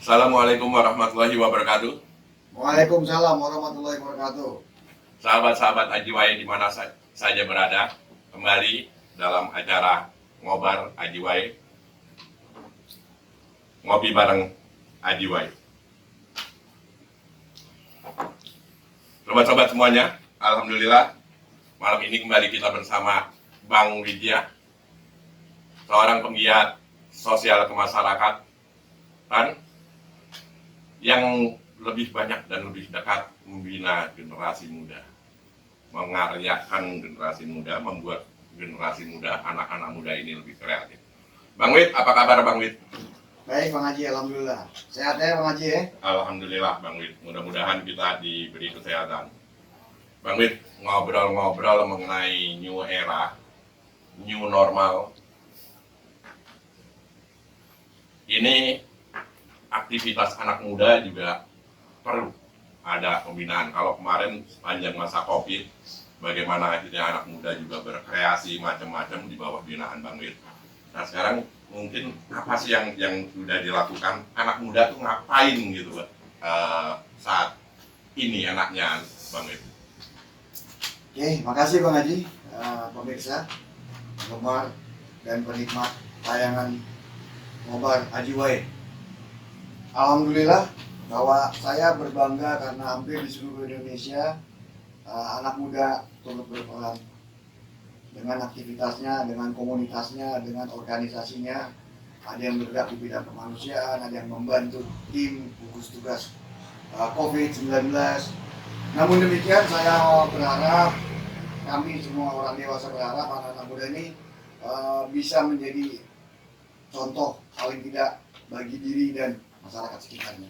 Assalamualaikum warahmatullahi wabarakatuh. Waalaikumsalam warahmatullahi wabarakatuh. Sahabat-sahabat Ajiwai di mana saja berada, kembali dalam acara Ngobar Ajiwai, ngopi bareng Ajiwai. Sobat-sobat semuanya, alhamdulillah malam ini kembali kita bersama Bang Widya, seorang penggiat sosial kemasyarakatan yang lebih banyak dan lebih dekat membina generasi muda, mengaryakan generasi muda, membuat generasi muda, anak-anak muda ini lebih kreatif. Bang Wid, apa kabar Bang Wid? Baik Bang Haji, alhamdulillah. Sehat ya Bang Haji ya? Alhamdulillah Bang Wid, mudah-mudahan kita diberi kesehatan. Bang Wid, ngobrol-ngobrol mengenai new era, new normal. Ini aktivitas anak muda juga perlu ada pembinaan. Kalau kemarin sepanjang masa COVID, bagaimana akhirnya anak muda juga berkreasi macam-macam di bawah binaan Bang Wid. Nah sekarang mungkin apa sih yang sudah dilakukan anak muda tuh ngapain gitu saat ini anaknya Bang Wid? Oke, makasih Bang Haji, pemirsa, penggemar dan penikmat tayangan Ngobar Ajiwai. Alhamdulillah bahwa saya berbangga karena hampir di seluruh Indonesia anak muda turut berperan dengan aktivitasnya, dengan komunitasnya, dengan organisasinya. Ada yang bergerak di bidang kemanusiaan, ada yang membantu tim gugus tugas COVID-19. Namun demikian saya berharap, kami semua orang dewasa berharap anak-anak muda ini bisa menjadi contoh paling tidak bagi diri dan masyarakat sekitarnya.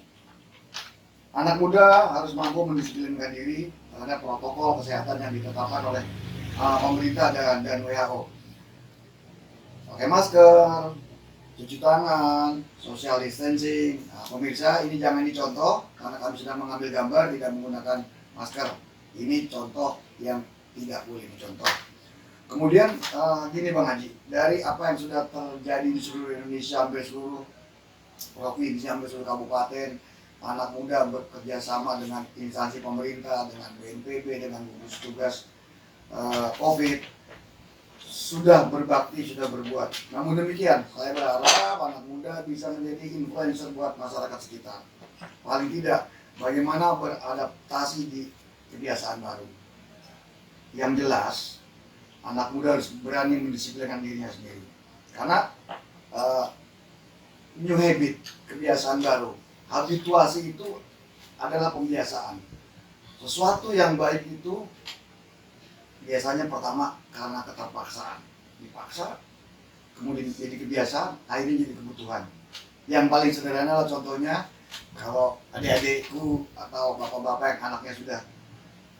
Anak muda harus mampu mendisiplinkan diri terhadap protokol kesehatan yang ditetapkan oleh pemerintah dan WHO. Pakai masker, cuci tangan, social distancing. Nah, pemirsa, ini jangan dicontoh karena kami sedang mengambil gambar tidak menggunakan masker. Ini contoh yang tidak boleh dicontoh. Kemudian gini Bang Haji, dari apa yang sudah terjadi di seluruh Indonesia, hampir seluruh provinsi, hampir seluruh kabupaten, anak muda bekerja sama dengan instansi pemerintah, dengan BNPB, dengan gugus tugas COVID, sudah berbakti, sudah berbuat. Namun demikian, saya berharap anak muda bisa menjadi influencer buat masyarakat sekitar. Paling tidak, bagaimana beradaptasi di kebiasaan baru. Yang jelas, anak muda harus berani mendisiplinkan dirinya sendiri. Karena new habit, kebiasaan baru, habituasi itu adalah pembiasaan. Sesuatu yang baik itu biasanya pertama karena keterpaksaan. Dipaksa, kemudian jadi kebiasaan, akhirnya jadi kebutuhan. Yang paling sederhana adalah contohnya, kalau adik-adikku atau bapak-bapak yang anaknya sudah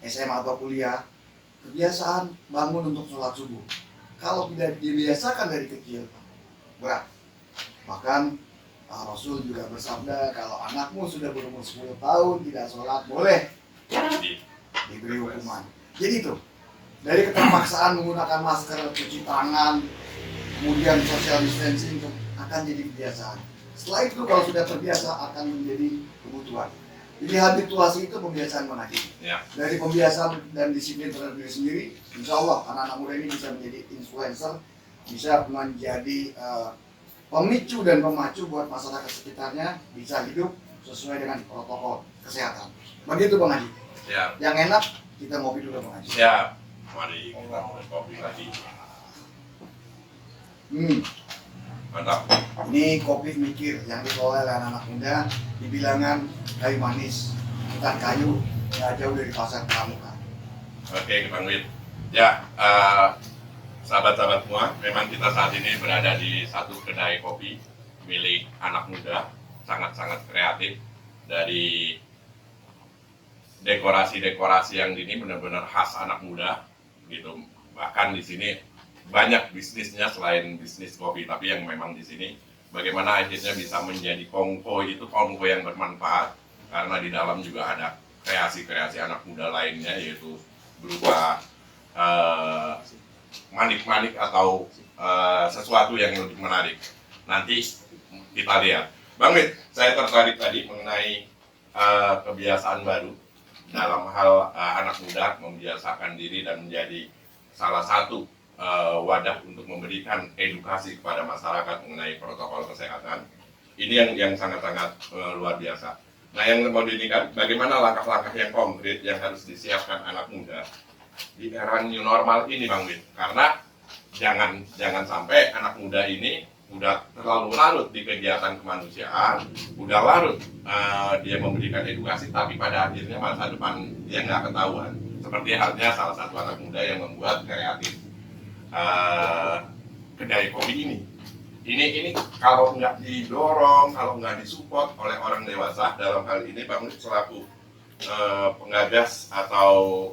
SMA atau kuliah, kebiasaan bangun untuk sholat subuh. Kalau tidak dibiasakan dari kecil, berat. Bahkan Rasul juga bersabda, kalau anakmu sudah berumur 10 tahun tidak sholat, boleh diberi hukuman. Jadi itu, dari keterpaksaan menggunakan masker, cuci tangan, kemudian social distancing akan jadi kebiasaan. Setelah itu kalau sudah terbiasa akan menjadi kebutuhan. Jadi habituasi itu pembiasaan mengaji. Ya. Dari pembiasaan dan disiplin terhadap diri sendiri, insya Allah anak-anak muda ini bisa menjadi influencer, bisa menjadi pemicu dan pemacu buat masyarakat sekitarnya bisa hidup sesuai dengan protokol kesehatan. Begitu Bang Haji. Siap. Yang enak kita ngopi dulu Bang Haji. Siap. Mari kita ngopi lagi. Mantap. Ini kopi mikir yang dikelola oleh anak-anak muda di bilangan kayu manis, hutan kayu, nggak jauh dari pasar Pramuka. Oke, Bang Wid. Ya, sahabat-sahabat semua, memang kita saat ini berada di satu kedai kopi milik anak muda, sangat-sangat kreatif. Dari dekorasi-dekorasi yang ini benar-benar khas anak muda, gitu. Bahkan di sini banyak bisnisnya selain bisnis kopi, tapi yang memang di sini bagaimana akhirnya bisa menjadi kongko yang bermanfaat, karena di dalam juga ada kreasi-kreasi anak muda lainnya, yaitu berupa manik-manik atau sesuatu yang lebih menarik. Nanti kita lihat. Bang Wid, saya tertarik tadi mengenai kebiasaan baru dalam hal anak muda membiasakan diri dan menjadi salah satu wadah untuk memberikan edukasi kepada masyarakat mengenai protokol kesehatan. Ini yang sangat-sangat luar biasa. Nah, yang mau diingat, bagaimana langkah-langkah yang konkret yang harus disiapkan anak muda di era new normal ini, Bang Wid? Karena jangan sampai anak muda ini udah terlalu larut di kegiatan kemanusiaan, udah larut dia memberikan edukasi, tapi pada akhirnya masa depan dia nggak ketahuan. Seperti halnya salah satu anak muda yang membuat kreatif kedai kopi ini. Ini kalau nggak didorong, kalau nggak disupport oleh orang dewasa, dalam hal ini Bang Wid selaku penggagas atau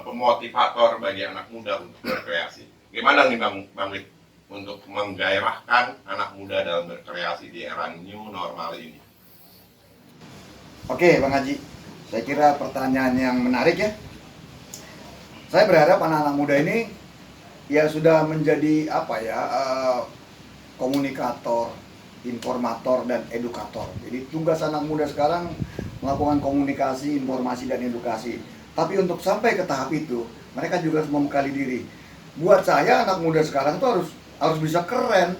pemotivator bagi anak muda untuk berkreasi. Gimana nih Bang Wid untuk menggairahkan anak muda dalam berkreasi di era new normal ini? Oke, Bang Haji, saya kira pertanyaan yang menarik ya. Saya berharap anak-anak muda ini ya sudah menjadi komunikator, informator, dan edukator. Jadi tugas anak muda sekarang melakukan komunikasi, informasi, dan edukasi. Tapi untuk sampai ke tahap itu, mereka juga harus membekali diri. Buat saya anak muda sekarang tuh harus bisa keren.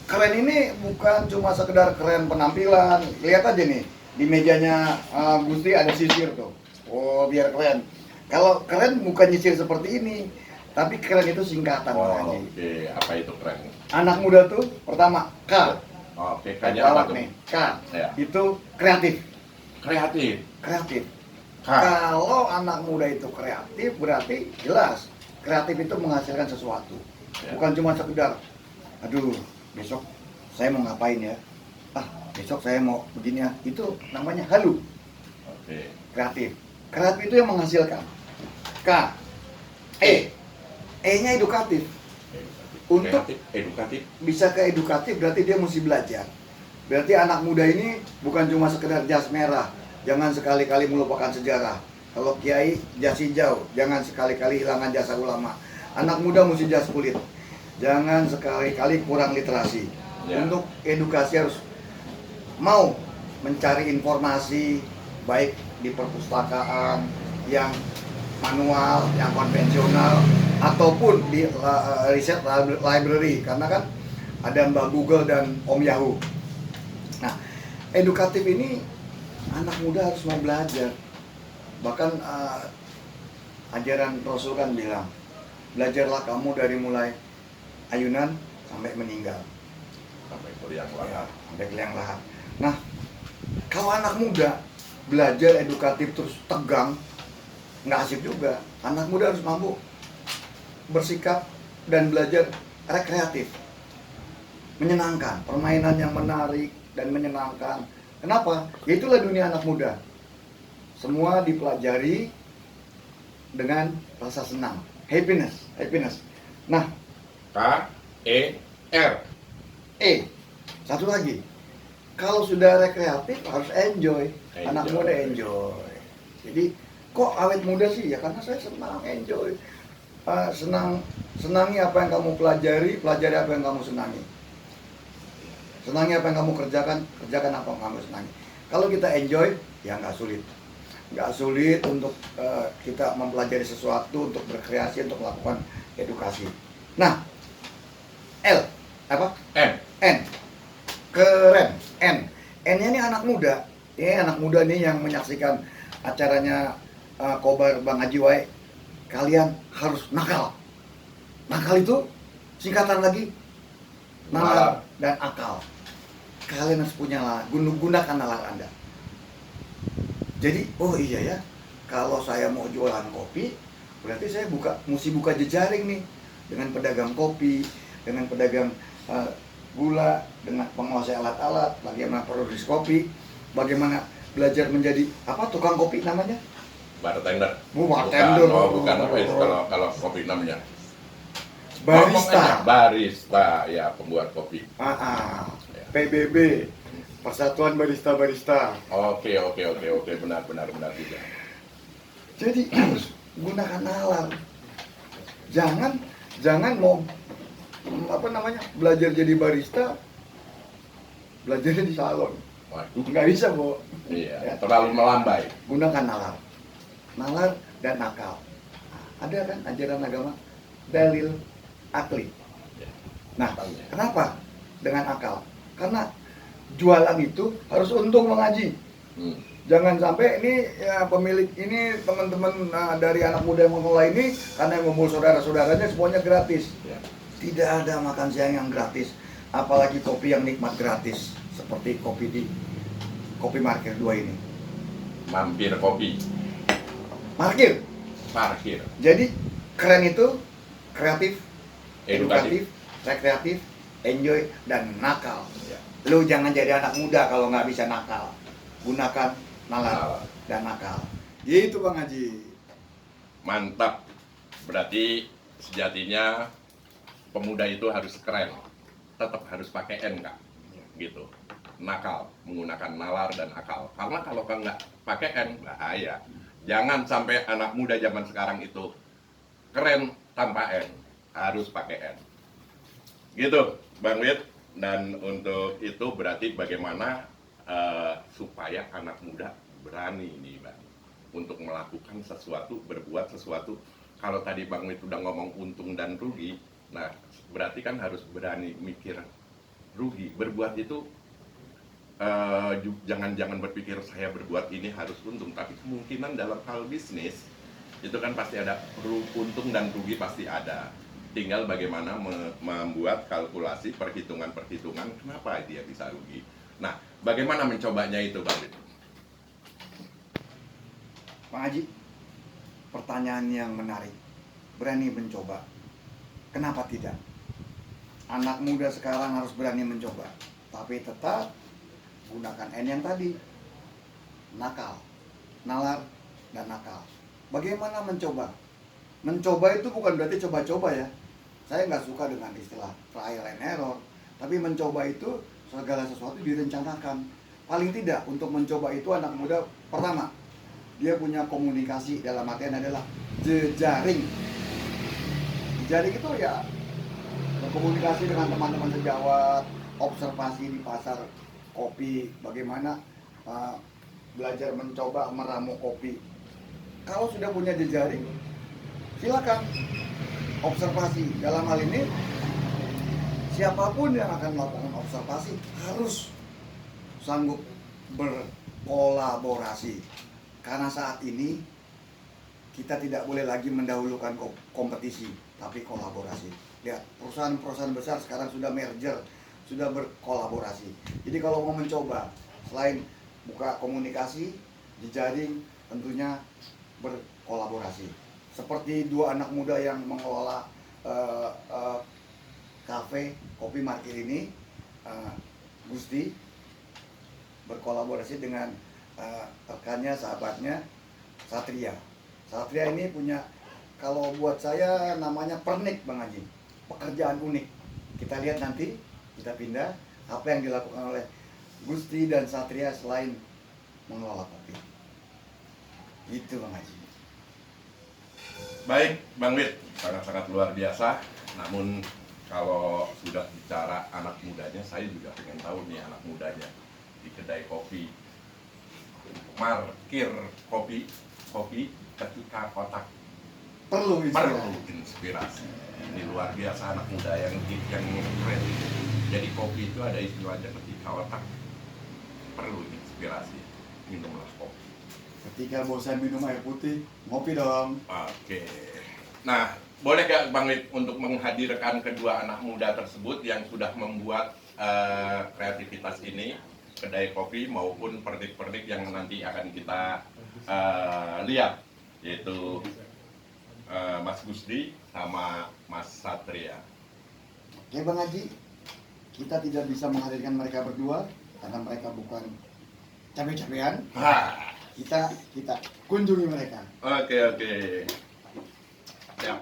Keren ini bukan cuma sekedar keren penampilan. Lihat aja nih, di mejanya Gusti ada sisir tuh. Oh, biar keren. Kalau keren bukan nyisir seperti ini, tapi keren itu singkatan. Oke, apa itu keren? Anak muda tuh pertama K. Oke, K-nya apa tuh? Nih, K. Ya. Itu kreatif. Kreatif. Kreatif. K. Kalau anak muda itu kreatif, berarti jelas kreatif itu menghasilkan sesuatu. Ya. Bukan cuma sekedar, aduh, besok saya mau ngapain ya? Besok saya mau begini ya. Itu namanya halu. Oke. Kreatif. Kreatif itu yang menghasilkan. K. E-nya edukatif. Untuk edukatif. bisa ke edukatif berarti dia mesti belajar. Berarti anak muda ini bukan cuma sekedar jas merah. Jangan sekali-kali melupakan sejarah. Kalau kiai jas hijau, jangan sekali-kali hilangkan jasa ulama. Anak muda mesti jas kulit. Jangan sekali-kali kurang literasi. Ya. Untuk edukasi harus mau mencari informasi baik di perpustakaan yang manual, yang konvensional, ataupun di riset library, karena kan ada Mbak Google dan Om Yahoo. Nah, edukatif ini anak muda harus mau belajar. Bahkan ajaran Rasul kan bilang, belajarlah kamu dari mulai ayunan sampai meninggal, Sampai kuliah sampai ke liang lahat. Nah, kalau anak muda belajar edukatif terus tegang, nggak asik juga. Anak muda harus mampu bersikap dan belajar rekreatif, menyenangkan, permainan yang menarik dan menyenangkan. Kenapa? Ya itulah dunia anak muda. Semua dipelajari dengan rasa senang, happiness. Nah, K-E-R. Satu lagi, kalau sudah rekreatif harus enjoy. Anak muda enjoy. Jadi kok awet muda sih? Ya karena saya senang, enjoy. Senangi apa yang kamu pelajari apa yang kamu senangi. Senangi apa yang kamu kerjakan apa yang kamu senangi. Kalau kita enjoy, ya nggak sulit untuk kita mempelajari sesuatu, untuk berkreasi, untuk melakukan edukasi. Nah, N. Keren. N-nya ini anak muda. Ini anak muda nih yang menyaksikan acaranya Kobar Bang Haji Wae. Kalian harus nakal. Nakal itu singkatan lagi nalar dan akal. Kalian harus gunakan nalar Anda. Jadi, oh iya ya, kalau saya mau jualan kopi, berarti saya mesti buka jejaring nih dengan pedagang kopi, dengan pedagang gula, dengan penguasai alat-alat, bagaimana produksi kopi, bagaimana belajar menjadi tukang kopi namanya? Bartender. Bartender. Bukan apa itu kalau kopi namanya. Barista, ya pembuat kopi. PBB, Persatuan Barista. Oke, benar juga. Jadi harus gunakan nalar. Jangan mau belajar jadi barista belajarnya di salon. Waduh, Nggak bisa, Bu. iya, Ya. terlalu melambai. Gunakan nalar. Nalar dan nakal. Nah, ada kan ajaran agama dalil akli. Ya. Nah, kenapa dengan akal? Karena jualan itu harus untung mengaji. Hmm. Jangan sampai ini ya, pemilik ini teman-teman dari anak muda yang mengelola ini karena yang ngumpul saudara-saudaranya semuanya gratis. Ya. Tidak ada makan siang yang gratis, apalagi kopi yang nikmat gratis seperti kopi di Kopi Markir 2 ini. Mampir kopi, Markir. parkir, Jadi keren itu kreatif, edukatif. edukatif, rekreatif, enjoy dan nakal. Ya. Lu jangan jadi anak muda kalau nggak bisa nakal. Gunakan nalar Nalar. dan nakal. Gitu Bang Haji. Mantap. Berarti sejatinya pemuda itu harus keren. Tetap harus pakai N, Kak. Gitu. Nakal, menggunakan nalar dan akal. Karena kalau kan nggak pakai N, bahaya. Jangan sampai anak muda zaman sekarang itu keren tanpa N. Harus pakai N. Gitu, Bang Wid. Dan untuk itu berarti bagaimana supaya anak muda berani nih, Bang, untuk melakukan sesuatu, berbuat sesuatu. Kalau tadi Bang Wid udah ngomong untung dan rugi, nah berarti kan harus berani mikir rugi. Berbuat itu jangan berpikir saya berbuat ini harus untung, tapi kemungkinan dalam hal bisnis itu kan pasti ada untung dan rugi, pasti ada. Tinggal bagaimana membuat kalkulasi perhitungan-perhitungan kenapa dia bisa rugi. Nah, bagaimana mencobanya itu, Bang Wid? Bang Haji, pertanyaan yang menarik. Berani mencoba. Kenapa tidak? Anak muda sekarang harus berani mencoba. Tapi tetap gunakan N yang tadi. Nakal, nalar, dan nakal. Bagaimana mencoba? Mencoba itu bukan berarti coba-coba ya. Saya nggak suka dengan istilah trial and error. Tapi mencoba itu segala sesuatu direncanakan. Paling tidak untuk mencoba itu anak muda pertama, dia punya komunikasi, dalam artian adalah jejaring. Jejaring itu ya berkomunikasi dengan teman-teman sejawat, observasi di pasar kopi, bagaimana belajar mencoba meramu kopi. Kalau sudah punya jejaring, silakan observasi. Dalam hal ini siapapun yang akan melakukan observasi harus sanggup berkolaborasi. Karena saat ini kita tidak boleh lagi mendahulukan kompetisi, tapi kolaborasi. Lihat, perusahaan-perusahaan besar sekarang sudah merger, sudah berkolaborasi. Jadi kalau mau mencoba, selain buka komunikasi, jejaring, tentunya berkolaborasi. Seperti dua anak muda yang mengelola kafe Kopi Markir ini, Gusti berkolaborasi dengan rekannya, sahabatnya, Satria. Satria ini punya, kalau buat saya namanya pernik, Bang Haji, pekerjaan unik. Kita lihat nanti, kita pindah apa yang dilakukan oleh Gusti dan Satria selain mengelola kopi. Itu Bang Haji. Baik, Bang Wid, sangat-sangat luar biasa. Namun kalau sudah bicara anak mudanya, saya juga pengen tahu nih anak mudanya di kedai kopi, markir kopi ketika kotak Perlu inspirasi. Ini luar biasa anak muda yang keren. Jadi kopi itu ada istilahnya ketika otak perlu inspirasi, minumlah kopi. Ketika bosan minum air putih, ngopi dong. Oke. Nah, boleh gak Bang Wid untuk menghadirkan kedua anak muda tersebut yang sudah membuat kreativitas ini, kedai kopi maupun pernik-pernik yang nanti akan kita lihat, yaitu Mas Gusdi sama Mas Satria. Oke Bang Haji, kita tidak bisa menghadirkan mereka berdua karena mereka bukan capek-capean. Kita kunjungi mereka. Oke. Siap.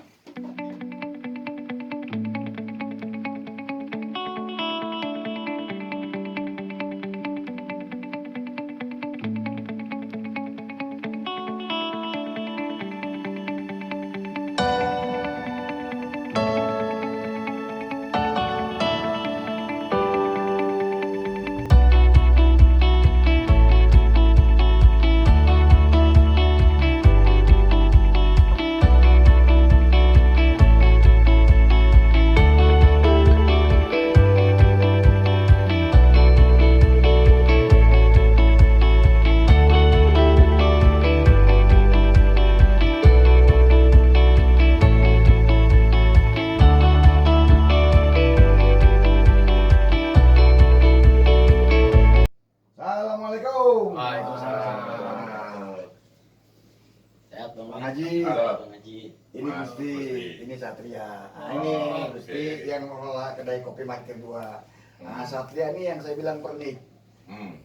Satria. Nah, Oh, ini oke. Gusti yang mengelola kedai kopi Markir 2. Nah, Satria ini yang saya bilang pernik. Hmm.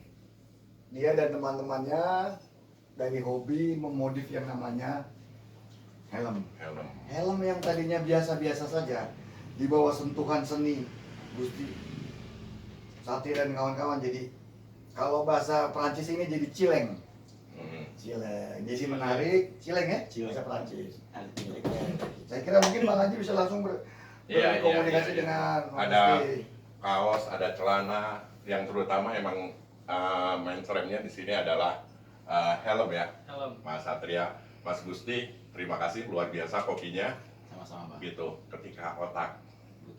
Dia dan teman-temannya dari hobi memodif yang namanya helm. Helm. Helm yang tadinya biasa-biasa saja, di bawah sentuhan seni Gusti Satria dan kawan-kawan, jadi kalau bahasa Prancis ini jadi cileng. Cileng. Jadi menarik, cileng ya? Cileng. Bahasa Prancis. Artinya. Saya kira mungkin Bang Haji bisa langsung Iya, berkomunikasi iya. dengan Ada Gusti. kaos, ada celana, yang terutama emang mainstreamnya di sini adalah helm ya, Helm. Mas Satria, Mas Gusti. Terima kasih luar biasa kopinya, Sama-sama, Pak. gitu. Ketika otak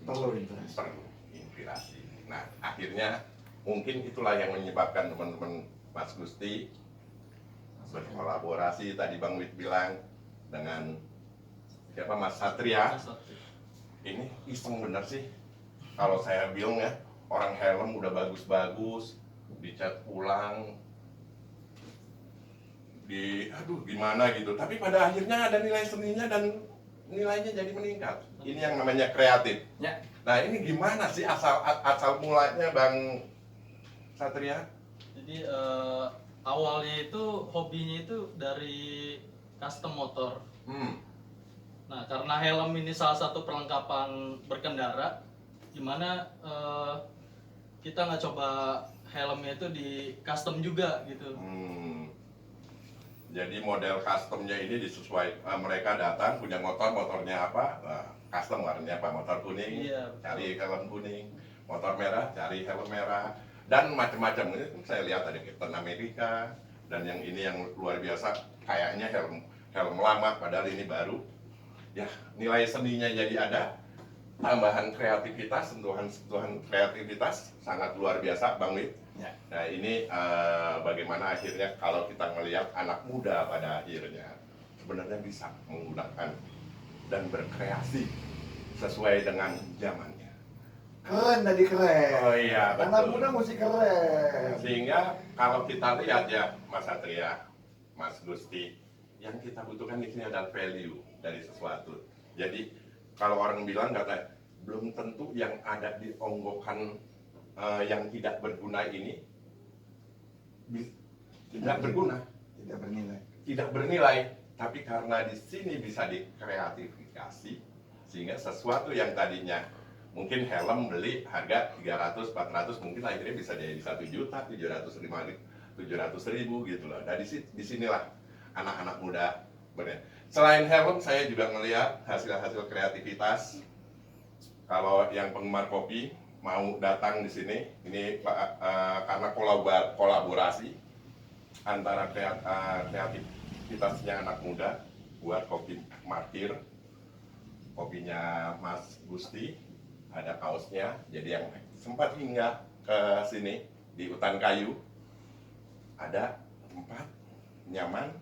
Perlu inspirasi. perlu inspirasi. Nah, akhirnya mungkin itulah yang menyebabkan teman-teman Mas Gusti berkolaborasi. Tadi Bang Wid bilang dengan siapa, Mas Satria. Ini iseng bener sih kalau saya bilang ya, orang helm udah bagus-bagus dicat ulang, aduh gimana gitu, tapi pada akhirnya ada nilai seninya dan nilainya jadi meningkat. Ini yang namanya kreatif Ya. Nah, ini gimana sih asal mulanya Bang Satria? Jadi awalnya itu hobinya itu dari custom motor. Nah, karena helm ini salah satu perlengkapan berkendara, gimana kita nggak coba helmnya itu di custom juga gitu. Jadi model customnya ini disesuaikan, mereka datang punya motornya apa, custom warnanya apa, motor kuning, Iya, cari helm kuning, motor merah, cari helm merah, dan macam-macam. Ini saya lihat ada Captain America, dan yang ini yang luar biasa, kayaknya helm lama, padahal ini baru. Ya, nilai seninya jadi ada, tambahan kreativitas, sentuhan kreativitas sangat luar biasa, Bang Wid. Ya. Nah, ini bagaimana akhirnya kalau kita melihat anak muda pada akhirnya sebenarnya bisa menggunakan dan berkreasi sesuai dengan zamannya. Keren tadi, keren. Oh iya, Anak betul. muda mesti keren. Sehingga kalau kita lihat ya, Mas Satria, Mas Gusti, yang kita butuhkan di sini adalah value dari sesuatu. Jadi kalau orang bilang kata belum tentu yang ada di onggokan yang tidak berguna ini tidak berguna, Tidak bernilai. tidak bernilai, tapi karena di sini bisa dikreatifikasi sehingga sesuatu yang tadinya mungkin helm beli harga 300 400 mungkin akhirnya bisa jadi 1 juta 700.000 gitu loh. Nah, disinilah anak-anak muda benar. Selain helm, saya juga melihat hasil-hasil kreativitas. Kalau yang penggemar kopi mau datang di sini, ini karena kolaborasi antara kreativitasnya anak muda buat kopi Markir, kopinya Mas Gusti, ada kaosnya. Jadi yang sempat hinggap ke sini di Hutan Kayu, ada tempat nyaman,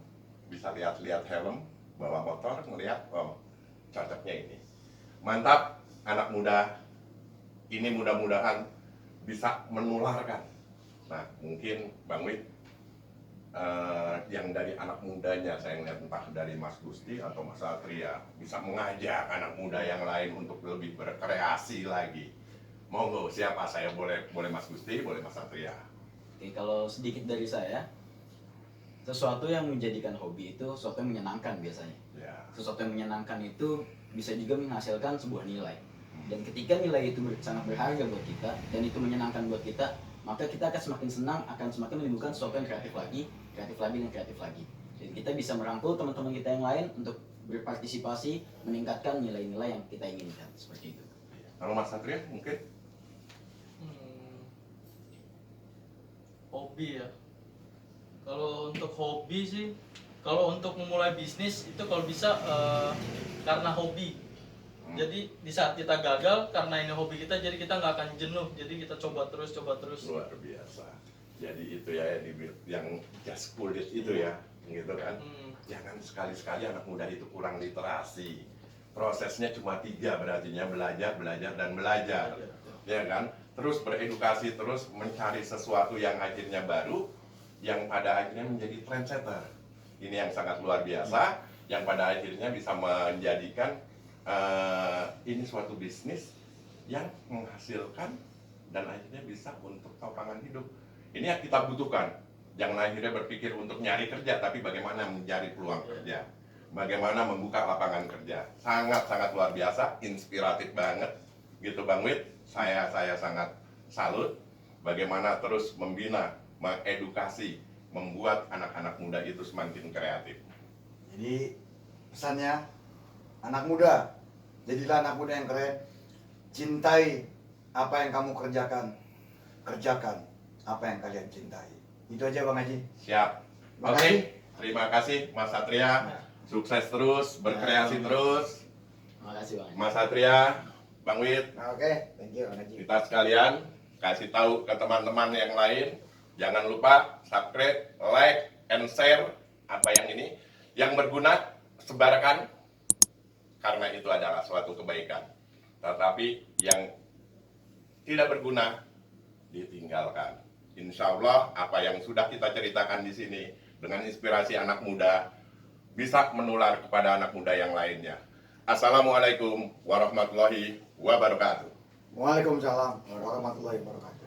bisa lihat-lihat helm, bawa motor, ngeliat, oh cocoknya ini. Mantap, anak muda ini mudah-mudahan bisa menularkan. Nah, mungkin Bang Wid, yang dari anak mudanya saya ngeliat entah dari Mas Gusti atau Mas Satria bisa mengajak anak muda yang lain untuk lebih berkreasi lagi. Monggo, siapa? Saya boleh Mas Gusti, boleh Mas Satria. Oke, kalau sedikit dari saya, sesuatu yang menjadikan hobi itu sesuatu yang menyenangkan biasanya. Ya. Sesuatu yang menyenangkan itu bisa juga menghasilkan sebuah nilai. Dan ketika nilai itu sangat berharga buat kita dan itu menyenangkan buat kita, maka kita akan semakin senang, akan semakin menimbulkan sesuatu yang kreatif lagi, dan kreatif lagi. Jadi kita bisa merangkul teman-teman kita yang lain untuk berpartisipasi, meningkatkan nilai-nilai yang kita inginkan, seperti itu. Kalau Mas Satria mungkin? Hobi ya. Kalau untuk hobi sih, kalau untuk memulai bisnis itu kalau bisa karena hobi. Jadi di saat kita gagal karena ini hobi kita, jadi kita nggak akan jenuh. Jadi kita coba terus. Luar biasa. Jadi itu ya yang just kulit itu ya, gitu kan. Jangan sekali-sekali anak muda itu kurang literasi. Prosesnya cuma 3 berarti belajar, dan belajar. Ya kan? Terus beredukasi, terus mencari sesuatu yang akhirnya baru, yang pada akhirnya menjadi trendsetter. Ini yang sangat luar biasa, yang pada akhirnya bisa menjadikan ini suatu bisnis yang menghasilkan dan akhirnya bisa untuk topangan hidup. Ini yang kita butuhkan. Jangan akhirnya berpikir untuk nyari kerja, tapi bagaimana mencari peluang kerja, bagaimana membuka lapangan kerja. Sangat-sangat luar biasa, inspiratif banget, gitu Bang Wid. Saya sangat salut bagaimana terus membina, mengedukasi, membuat anak-anak muda itu semakin kreatif. Jadi pesannya, anak muda, jadilah anak muda yang keren. Cintai apa yang kamu kerjakan, kerjakan apa yang kalian cintai. Itu aja Bang Haji. Siap. Terima Oke, kasih. terima kasih Mas Satria. Sukses terus, berkreasi terus. Terima kasih Bang. Mas Satria, Bang Wid, Oke, thank you Bang Haji. kita sekalian kasih tahu ke teman-teman yang lain. Jangan lupa subscribe, like, and share apa yang ini. Yang berguna, sebarkan. Karena itu adalah suatu kebaikan. Tetapi yang tidak berguna, ditinggalkan. Insya Allah apa yang sudah kita ceritakan di sini dengan inspirasi anak muda bisa menular kepada anak muda yang lainnya. Assalamualaikum warahmatullahi wabarakatuh. Waalaikumsalam warahmatullahi wabarakatuh.